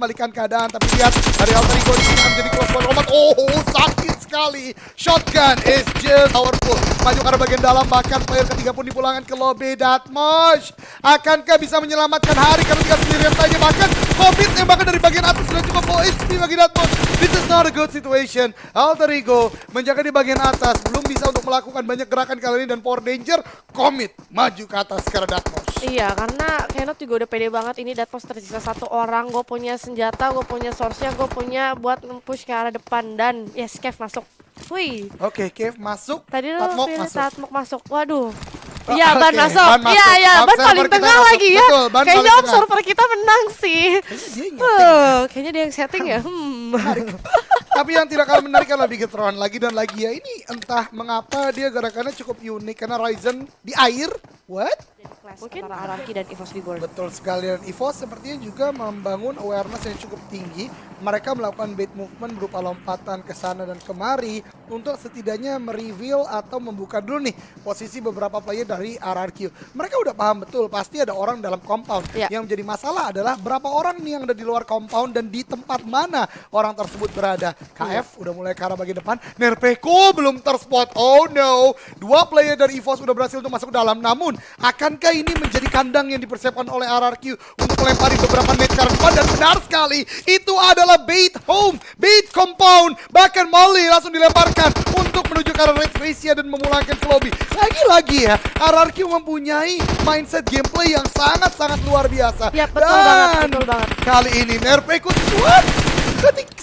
membalikan keadaan. Tapi lihat dari Alter Ego ini akan menjadi close one Romat. Oh, sakit sekali. Shotgun is just powerful. Maju ke arah bagian dalam, bahkan player ketiga pun dipulangkan ke lobby. Datmosh akankah bisa menyelamatkan hari karena tinggal sendirian saja. Bahkan Covid bahkan dari bagian atas sudah cukup full HP bagi Datmosh. This is not a good situation. Alter Ego menjaga di bagian atas, belum bisa untuk melakukan banyak gerakan kali ini, dan Power Danger komit maju ke atas karena Datmosh. Iya, karena Kenot juga udah pede banget. Ini Datmosh tersisa satu orang. Gue punya senjata, gue punya source-nya, gue punya buat push ke arah depan. Dan yes, Kev masuk. Wih. Oke, Kev masuk. Tadi lo Tatmok pilih masuk. Tatmok masuk. Waduh. Oh, Iya, Ban oke, masuk. Ban masuk. Iya, iya, Ban Observer paling kita tengah masuk. lagi ya. Betul, Ban Kayaknya paling tengah. observer kita menang sih. Kayaknya dia yang nyeting. Kayaknya dia yang setting ya. Tapi yang tidak kalah menarik adalah Bigetron lagi dan lagi ya. Ini entah mengapa dia gerakannya cukup unik karena Ryzen di air. What? Mungkin antara Araki dan EVOS Reborn. Betul sekali, dan EVOS sepertinya juga membangun awareness yang cukup tinggi. Mereka melakukan bait movement berupa lompatan ke sana dan kemari untuk setidaknya mereveal atau membuka dulu nih posisi beberapa player dari RRQ. Mereka udah paham betul pasti ada orang dalam compound. Ya. Yang menjadi masalah adalah berapa orang nih yang ada di luar compound dan di tempat mana orang tersebut berada. KF udah mulai ke arah bagian depan. Nerpeko belum terspot. Oh no. Dua player dari EVOS udah berhasil untuk masuk ke dalam. Namun akankah ini menjadi kandang yang dipersiapkan oleh RRQ untuk melempari beberapa net ke arah depan? Dan benar sekali, itu adalah bait home, bait compound. Bahkan Molly langsung dilemparkan untuk menuju ke arah Red Freesia dan memulangkan ke lobby. Lagi-lagi ya, RRQ mempunyai mindset gameplay yang sangat-sangat luar biasa. Ya, betul banget, betul banget. Kali ini Nerpeko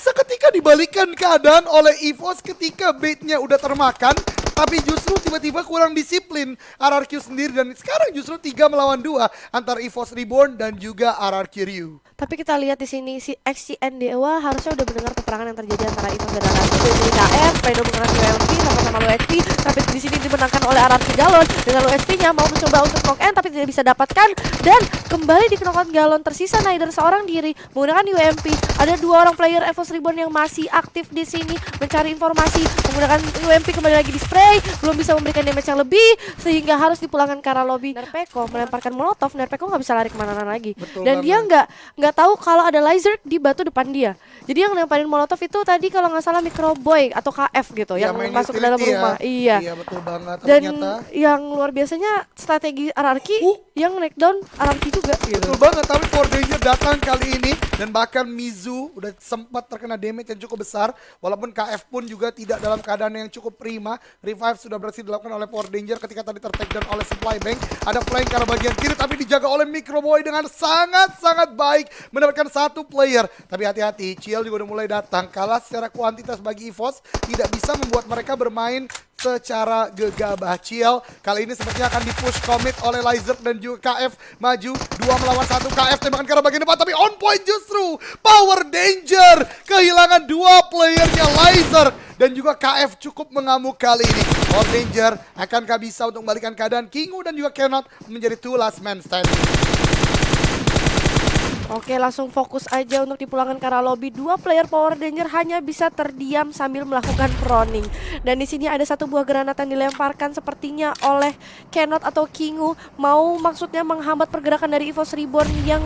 seketika dibalikan keadaan oleh EVOS ketika baitnya udah termakan, tapi justru tiba-tiba kurang disiplin RRQ sendiri, dan sekarang justru 3 melawan 2 antara EVOS Reborn dan juga RRQ Ryu. Tapi kita lihat di sini si XCN Dewa harusnya udah mendengar peperangan yang terjadi antara EVOS dan RRQ. Jadi KF, Play-Doh menggunakan UMP sama-sama low HP, tapi di sini dimenangkan oleh RRQ Galon dengan low HP-nya, mau mencoba untuk knock end tapi tidak bisa dapatkan, dan kembali di knock out Galon. Tersisa Naider seorang diri menggunakan UMP. Ada 2 orang player EVOS Reborn yang masih aktif di sini mencari informasi, menggunakan UMP kembali lagi di spray, belum bisa memberikan damage yang lebih sehingga harus dipulangkan ke arah lobby. Nerpeko melemparkan molotov, Nerpeko nggak bisa lari kemana-mana lagi. Betul Dan banget. dia nggak tahu kalau ada laser di batu depan dia. Jadi yang lemparin molotov itu tadi kalau nggak salah Microboy atau KF gitu Ya, yang main masuk ke dalam utility ya. rumah. Iya. Iya betul banget Dan ternyata. yang luar biasanya strategi RRQ yang knockdown RRQ juga gitu. Betul banget, tapi Power Danger datang kali ini dan bahkan Mizu udah sempat terkena damage yang cukup besar, walaupun KF pun juga tidak dalam keadaan yang cukup prima. Revive sudah berhasil dilakukan oleh Power Danger ketika tadi tertakedown oleh Supply Bank. Ada flank ke arah bagian kiri tapi dijaga oleh Microboy dengan sangat-sangat baik, mendapatkan 1 player. Tapi hati-hati, Ciel juga udah mulai datang. Kalah secara kuantitas bagi EVOS tidak bisa membuat mereka bermain secara gegabah. Ciel kali ini sepertinya akan dipush commit oleh Lizard dan juga KF. Maju 2 melawan 1, KF tembakan ke arah bagian depan tapi on point justru Power Danger. Kehilangan 2 playernya Lizard dan juga KF cukup mengamuk kali ini. Power Danger akankah bisa untuk membalikan keadaan? Kingu dan juga Kenot menjadi 2 last man standing. Oke, langsung fokus aja untuk dipulangkan ke arah lobby. 2 player Power Danger hanya bisa terdiam sambil melakukan proning. Dan di sini ada 1 buah granat yang dilemparkan sepertinya oleh Kenot atau Kingu, mau maksudnya menghambat pergerakan dari EVOS Reborn yang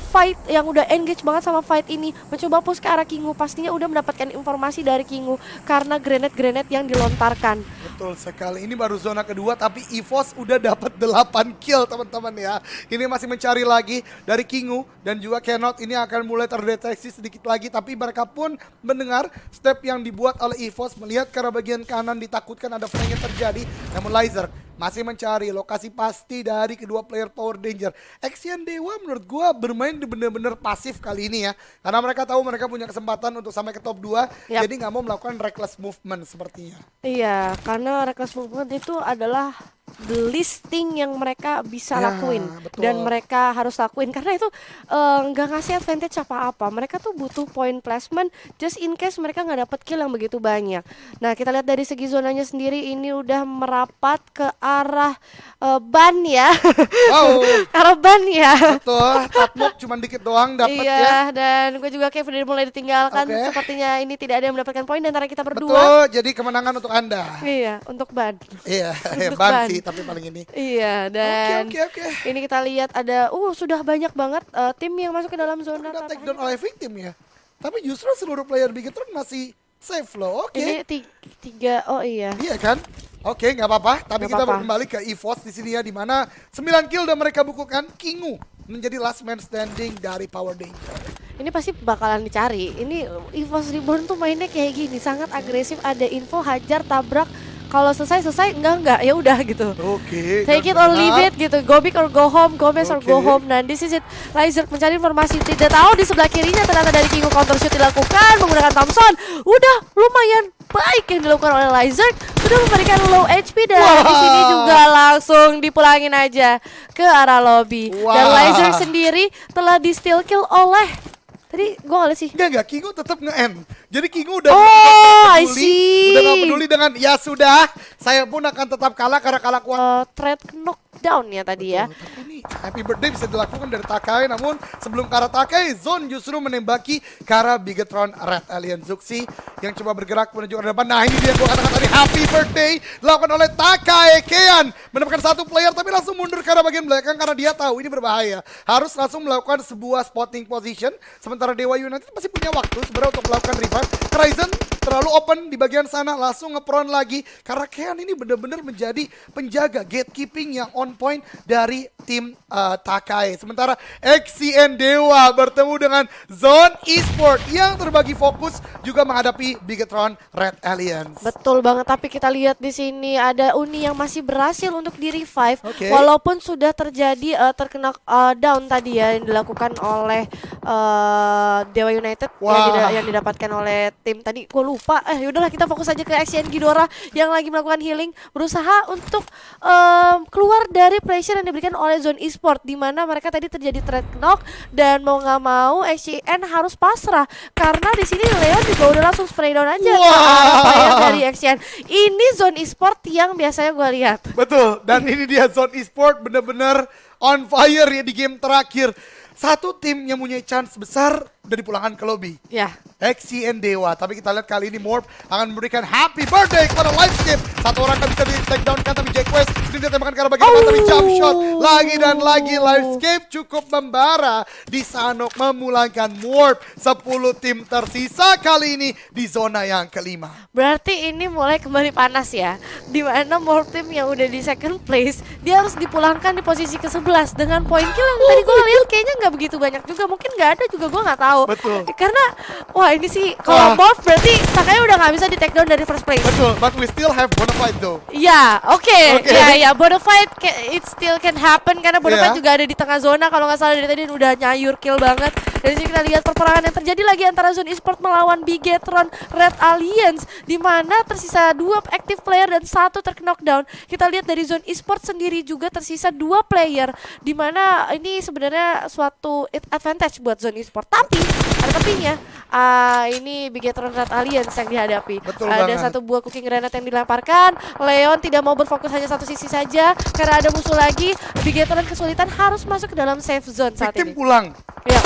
fight, yang udah engage banget sama fight ini. Mencoba push ke arah Kingu, pastinya udah mendapatkan informasi dari Kingu karena granat-granat yang dilontarkan. Betul sekali, ini baru zona kedua tapi EVOS udah dapat 8 kill teman-teman ya. Ini masih mencari lagi dari Kingu dan juga Kenot. Ini akan mulai terdeteksi sedikit lagi, tapi mereka pun mendengar step yang dibuat oleh EVOS. Melihat ke arah bagian kanan ditakutkan ada flank yang terjadi, namun Lizard masih mencari lokasi pasti dari kedua player Power Danger. Action Dewa menurut gua bermain bener-bener pasif kali ini ya, karena mereka tahu mereka punya kesempatan untuk sampai ke top 2. Yap. Jadi nggak mau melakukan reckless movement sepertinya. Iya, karena reckless movement itu adalah the least thing yang mereka bisa Ya, lakuin betul. dan mereka harus lakuin karena itu nggak ngasih advantage apa-apa. Mereka tuh butuh point placement just in case mereka nggak dapet kill yang begitu banyak. Nah, kita lihat dari segi zonanya sendiri ini udah merapat ke arah ban ya. Wow. Arah ban ya. Betul, Tatmok cuma dikit doang dapat ya. Iya, dan gue juga kayak udah mulai ditinggalkan. Oke. Sepertinya ini tidak ada yang mendapatkan poin di antara kita berdua. Betul, jadi kemenangan untuk Anda. Iya, untuk ban. Iya, Untuk ban ban. sih sih, tapi paling ini. Iya, dan Oke. ini kita lihat ada sudah banyak banget tim yang masuk ke dalam zona Udah take pertahanan. down oleh victim ya. Tapi justru seluruh player Bigetron masih safe loh. Oke. Ini tiga, oh iya. Iya kan? Oke, nggak apa-apa. Tapi Nggak kita apa-apa. kembali ke EVOS di sini ya, di mana 9 kill dan mereka bukukan. Kingu menjadi last man standing dari Power Danger. Ini pasti bakalan dicari. Ini EVOS Reborn tuh mainnya kayak gini, sangat agresif. Ada info, hajar, tabrak. Kalau selesai enggak ya udah gitu. Oke. Take it dan or leave benar. it gitu. Go big or go home, go best or go Oke. home. Nah, this is it. Lizard mencari informasi. Tidak tahu di sebelah kirinya ternyata dari Kingu counter shoot dilakukan menggunakan Thompson. Udah lumayan baik yang dilakukan oleh Lizard. Sudah memberikan low HP dan di sini juga langsung dipulangin aja ke arah lobby. Dan Wah. Lizard sendiri telah di steal kill oleh tadi gue ngeliat sih. Enggak, Kingu tetap nge-end. Jadi Kingu udah Oh, nggak I peduli, see. udah gak peduli dengan ya sudah, saya pun akan tetap kalah karena kalah kuat. Threat knockdown ya tadi ya. Betul, tapi ini happy birthday bisa dilakukan dari Takai, namun sebelum ke arah Takai, Zone justru menembaki ke arah Bigetron Red Alien Zuxi yang coba bergerak menuju ke depan. Nah, ini dia gua katakan tadi happy birthday dilakukan oleh Takai. Kean mendapatkan satu player tapi langsung mundur ke arah bagian belakang karena dia tahu ini berbahaya. Harus langsung melakukan sebuah spotting position. Sementara Dewa United masih punya waktu sebenarnya untuk melakukan revive. Ryzen terlalu open di bagian sana, langsung nge-prone lagi karena Kean ini benar-benar menjadi penjaga gatekeeping yang on point dari tim Takai. Sementara XCN Dewa bertemu dengan Zone Esport yang terbagi fokus juga menghadapi Bigetron Red Alliance. Betul banget, tapi kita lihat di sini ada Uni yang masih berhasil untuk di revive Oke. walaupun sudah terjadi terkena down tadi ya yang dilakukan oleh Dewa United Wah. yang didapatkan oleh tim tadi. Gue lupa. Yaudahlah kita fokus aja ke XCN Ghidorah yang lagi melakukan healing, berusaha untuk keluar dari pressure yang diberikan oleh Zone Esport di mana mereka tadi terjadi threat knock dan mau nggak mau XCN harus pasrah karena di sini Leon juga udah langsung spray down aja ke arah player dari XCN. Ini Zone Esport yang biasanya gue lihat. Betul, dan ini dia Zone Esport benar-benar on fire ya di game terakhir. Satu tim yang punya chance besar udah dipulangkan ke lobby. Ya. XCN Dewa, tapi kita lihat kali ini Morph akan memberikan happy birthday kepada Livescape. Satu orang kan bisa di take down kan, tapi Jack West ini dia tembakan ke arah bagian depan, tapi jump shot lagi dan lagi. Livescape cukup membara di Sanok memulangkan Morph. 10 tim tersisa kali ini di zona yang kelima. Berarti ini mulai kembali panas ya. Dimana Morph Team yang udah di second place, dia harus dipulangkan di posisi ke-11 dengan poin kill yang tadi gue lihat kayaknya nggak begitu banyak juga. Mungkin nggak ada juga, gue nggak tahu. Betul. Karena wah ini sih kalau Morph berarti Takai udah nggak bisa di take down dari first place. Betul, but we still have Bonafide though. Ya, oke. Oke. Ya, Bonafide it still can happen karena Bonafide Iya. juga ada di tengah zona kalau nggak salah dari tadi udah nyayur kill banget. Dan sini kita lihat perperangan yang terjadi lagi antara Zone Esport melawan Bigetron Red Alliance di mana tersisa 2 active player dan 1 terknockdown. Kita lihat dari Zone Esport sendiri juga tersisa 2 player di mana ini sebenarnya suatu advantage buat Zone Esport. Tapi ada tepinya. Ini Bigetron Red Alliance yang dihadapi. Betul Ada banget. satu buah cooking granate yang dilemparkan. Leon tidak mau berfokus hanya satu sisi saja karena ada musuh lagi. Bigetron kesulitan harus masuk ke dalam safe zone saat Victim ini. pulang. Ya.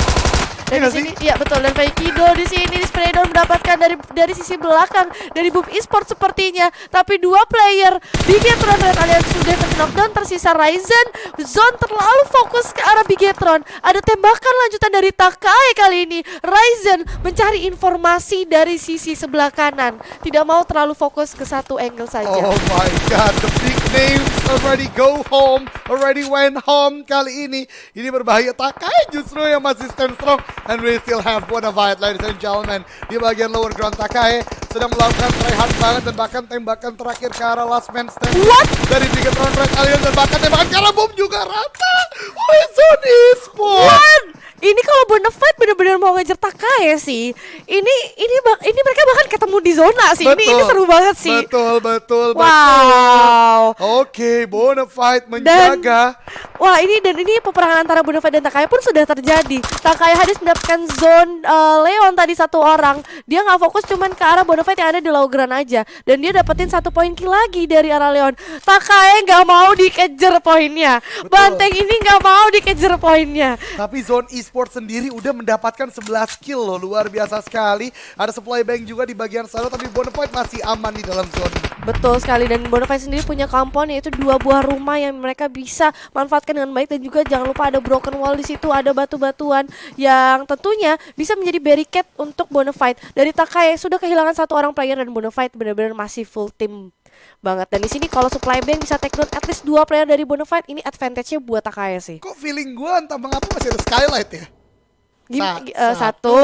Dan Iya di sini, sih? iya betul. Dan Faikido di sini di spray down mendapatkan dari sisi belakang dari Boom Esport sepertinya. Tapi 2 player Bigetron Red Alliance sudah terknockdown, tersisa Ryzen. Zone terlalu fokus ke arah Bigetron. Ada tembakan lanjutan dari Takai kali ini. Ryzen mencari informasi dari sisi sebelah kanan. Tidak mau terlalu fokus ke satu angle saja. Oh my god, the big names already go home, already went home kali ini. Ini berbahaya. Takai justru yang masih stand strong. And we still have Bonafide, ladies and gentlemen. Di bagian lower ground, Takai sedang melakukan tryhard banget dan bahkan tembakan terakhir ke arah last man standing dari Bigetron Red Alliance dan bahkan tembakan ke arah Boom juga rata. Oh, Zone Esport. Ini kalau Bonafide benar-benar mau ngejar Takai sih. Ini mereka bahkan ketemu di zona sih. Ini seru banget sih. Betul. Wow. Oke, Bonafide menjaga Wah, ini peperangan antara Bonafide dan Takai pun sudah terjadi. Takai habis mendapatkan zone Leon tadi satu orang. Dia nggak fokus cuman ke arah Bonafide yang ada di low ground aja. Dan dia dapetin 1 poin kill lagi dari arah Leon. Takai nggak mau dikejar poinnya. Betul. Banteng ini nggak mau dikejar poinnya. Tapi Zone Esports sendiri udah mendapatkan 11 kill loh, luar biasa sekali. Ada supply bank juga di bagian sana, tapi Bonafide masih aman di dalam zone. Betul sekali, dan Bonafide sendiri punya compound yaitu 2 buah rumah yang mereka bisa manfaatkan dengan baik, dan juga jangan lupa ada broken wall di situ, ada batu-batuan yang tentunya bisa menjadi barricade untuk Bonafide. Dari Takai sudah kehilangan 1 orang player dan Bonafide benar-benar masih full team banget. Dan di sini kalau supply bank bisa take down at least 2 player dari Bonafide, ini advantage-nya buat Takai sih. Kok feeling gue entah mengapa masih ada Skylight ya? Satu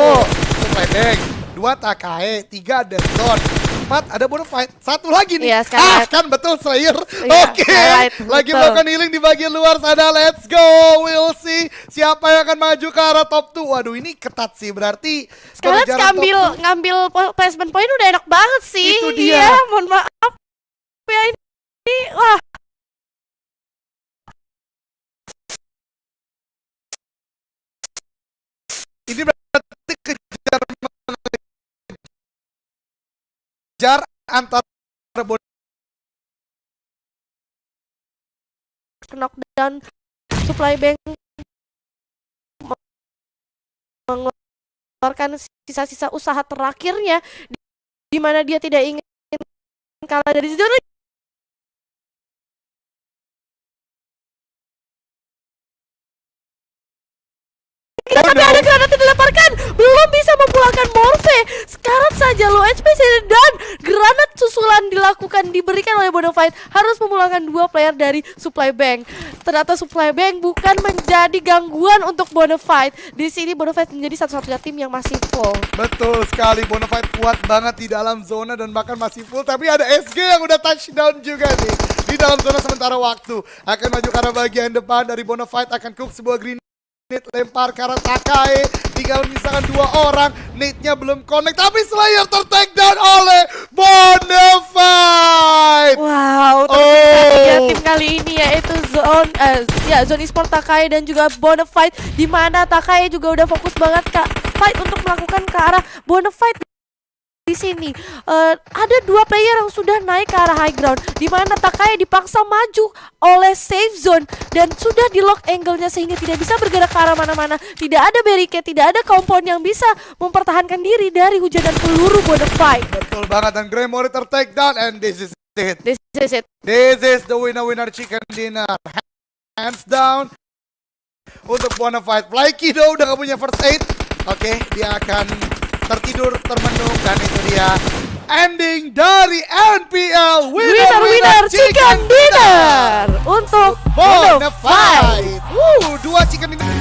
supply bank, 2 Takai, 3 Dead Zone, 4 ada Bonafide, 1 lagi nih. Iya, Skylight. Kan betul Slayer. Iya, Oke, Skylight, lagi betul. melakukan healing di bagian luar sana. Let's go, we'll see siapa yang akan maju ke arah top 2. Waduh, ini ketat sih, berarti Scarlett pengejaran top ngambil placement point udah enak banget sih. Itu dia. Iya, mohon maaf ya ini. Wah, ini berarti kejar antara knockdown supply bank mengeluarkan sisa-sisa usaha terakhirnya di mana dia tidak ingin kalah dari zona. Tapi ada granat yang dilemparkan, belum bisa memulangkan Morphe. Sekarang saja low HP dan granat susulan diberikan oleh Bonafide harus memulangkan 2 player dari supply bank. Ternyata supply bank bukan menjadi gangguan untuk Bonafide. Di sini Bonafide menjadi satu-satunya tim yang masih full. Betul sekali, Bonafide kuat banget di dalam zona dan bahkan masih full. Tapi ada SG yang udah touchdown juga nih di dalam zona sementara waktu. Akan maju ke arah bagian depan dari Bonafide, akan cook sebuah green lempar ke arah Takai, tinggal misalkan 2 orang, nade-nya belum connect, tapi Slayer ter-take down oleh Bonafide. Wow, ternyata tim kali ini yaitu Zone Esports, Takai dan juga Bonafide, di mana Takai juga udah fokus banget fight untuk melakukan ke arah Bonafide. Di sini ada 2 player yang sudah naik ke arah high ground, di mana Takai dipaksa maju oleh safe zone dan sudah di lock angle-nya sehingga tidak bisa bergerak ke arah mana-mana. Tidak ada barricade, tidak ada compound yang bisa mempertahankan diri dari hujanan peluru Bonafide. Betul banget, dan Grey Monitor take down, and this is it. This is it. This is the winner chicken dinner. Hands down untuk Bonafide. Fly Kido udah gak punya first aid. Oke, dia akan tertidur termenung, dan itu dia ending dari NPL Winner Chicken Dinner untuk Bonafide. 2 chicken dinner